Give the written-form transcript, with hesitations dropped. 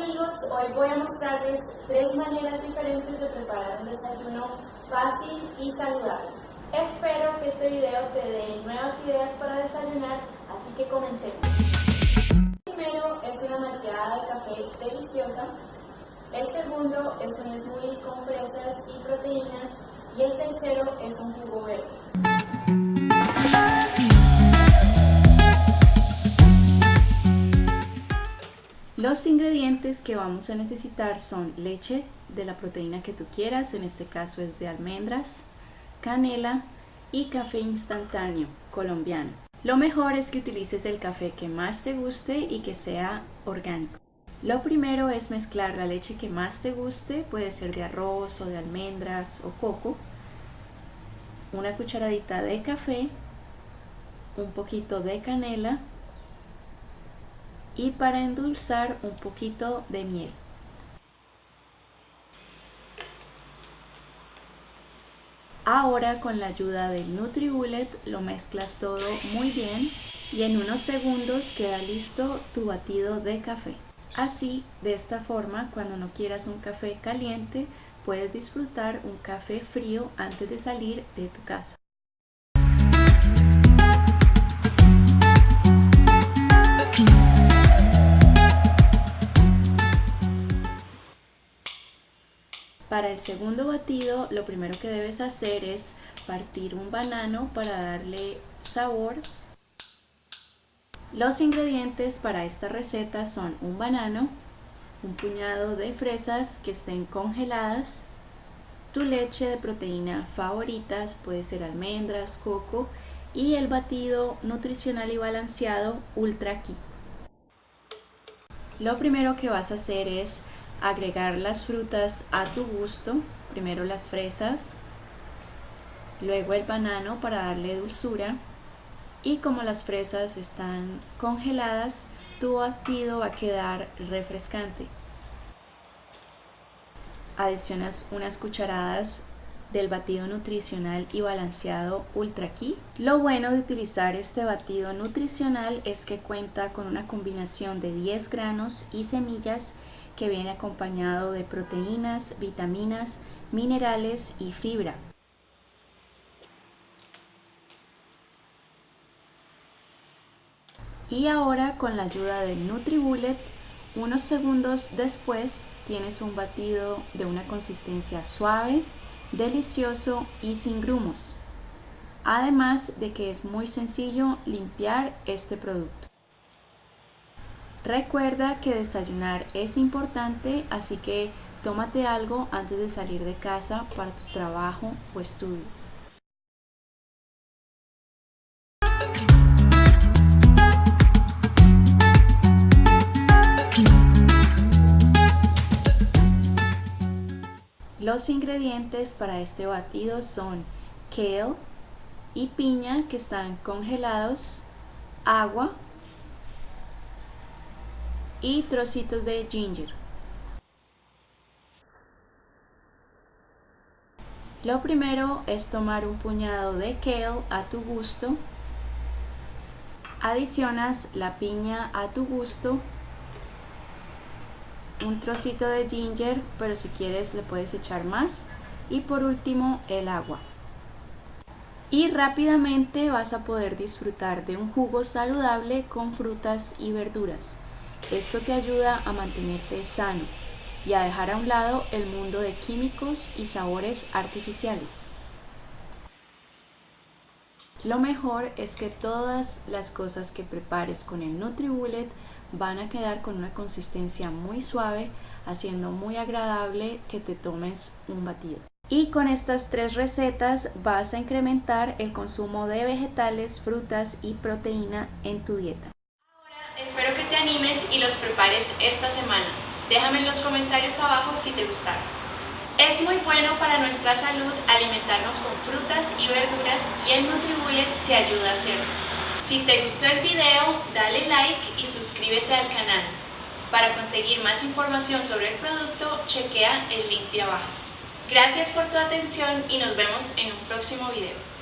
amigos, hoy voy a mostrarles 3 maneras diferentes de preparar un desayuno fácil y saludable. Espero que este video te dé nuevas ideas para desayunar, así que comencemos. Primero es una malteada de café deliciosa. El segundo es un smoothie con fresas y proteínas. Y el tercero es un jugo verde. Los ingredientes que vamos a necesitar son leche de la proteína que tú quieras, en este caso es de almendras, canela y café instantáneo colombiano. Lo mejor es que utilices el café que más te guste y que sea orgánico. Lo primero es mezclar la leche que más te guste, puede ser de arroz o de almendras o coco, una cucharadita de café, un poquito de canela y para endulzar un poquito de miel. Ahora con la ayuda del NutriBullet lo mezclas todo muy bien y en unos segundos queda listo tu batido de café. Así, de esta forma, cuando no quieras un café caliente, puedes disfrutar un café frío antes de salir de tu casa. Para el segundo batido, lo primero que debes hacer es partir un banano para darle sabor. Los ingredientes para esta receta son un banano, un puñado de fresas que estén congeladas, tu leche de proteína favorita, puede ser almendras, coco, y el batido nutricional y balanceado Ultra Key. Lo primero que vas a hacer es agregar las frutas a tu gusto, primero las fresas, luego el banano para darle dulzura, y como las fresas están congeladas, tu batido va a quedar refrescante. Adicionas unas cucharadas del batido nutricional y balanceado Ultra Key. Lo bueno de utilizar este batido nutricional es que cuenta con una combinación de 10 granos y semillas que viene acompañado de proteínas, vitaminas, minerales y fibra. Y ahora con la ayuda del NutriBullet, unos segundos después tienes un batido de una consistencia suave, delicioso y sin grumos. Además de que es muy sencillo limpiar este producto. Recuerda que desayunar es importante, así que tómate algo antes de salir de casa para tu trabajo o estudio. Los ingredientes para este batido son kale y piña que están congelados, agua y trocitos de ginger. Lo primero es tomar un puñado de kale a tu gusto, adicionas la piña a tu gusto, un trocito de ginger, pero si quieres le puedes echar más, y por último el agua. Y rápidamente vas a poder disfrutar de un jugo saludable con frutas y verduras. Esto te ayuda a mantenerte sano y a dejar a un lado el mundo de químicos y sabores artificiales. Lo mejor es que todas las cosas que prepares con el NutriBullet van a quedar con una consistencia muy suave, haciendo muy agradable que te tomes un batido. Y con estas 3 recetas vas a incrementar el consumo de vegetales, frutas y proteína en tu dieta. Ahora espero que te animes y los prepares esta semana. Déjame en los comentarios abajo si te gustaron. Es muy bueno para nuestra salud alimentarnos con frutas y verduras y el NutriBullet te ayuda a hacerlo. Si te gustó el video, dale like y suscríbete al canal. Para conseguir más información sobre el producto, chequea el link de abajo. Gracias por tu atención y nos vemos en un próximo video.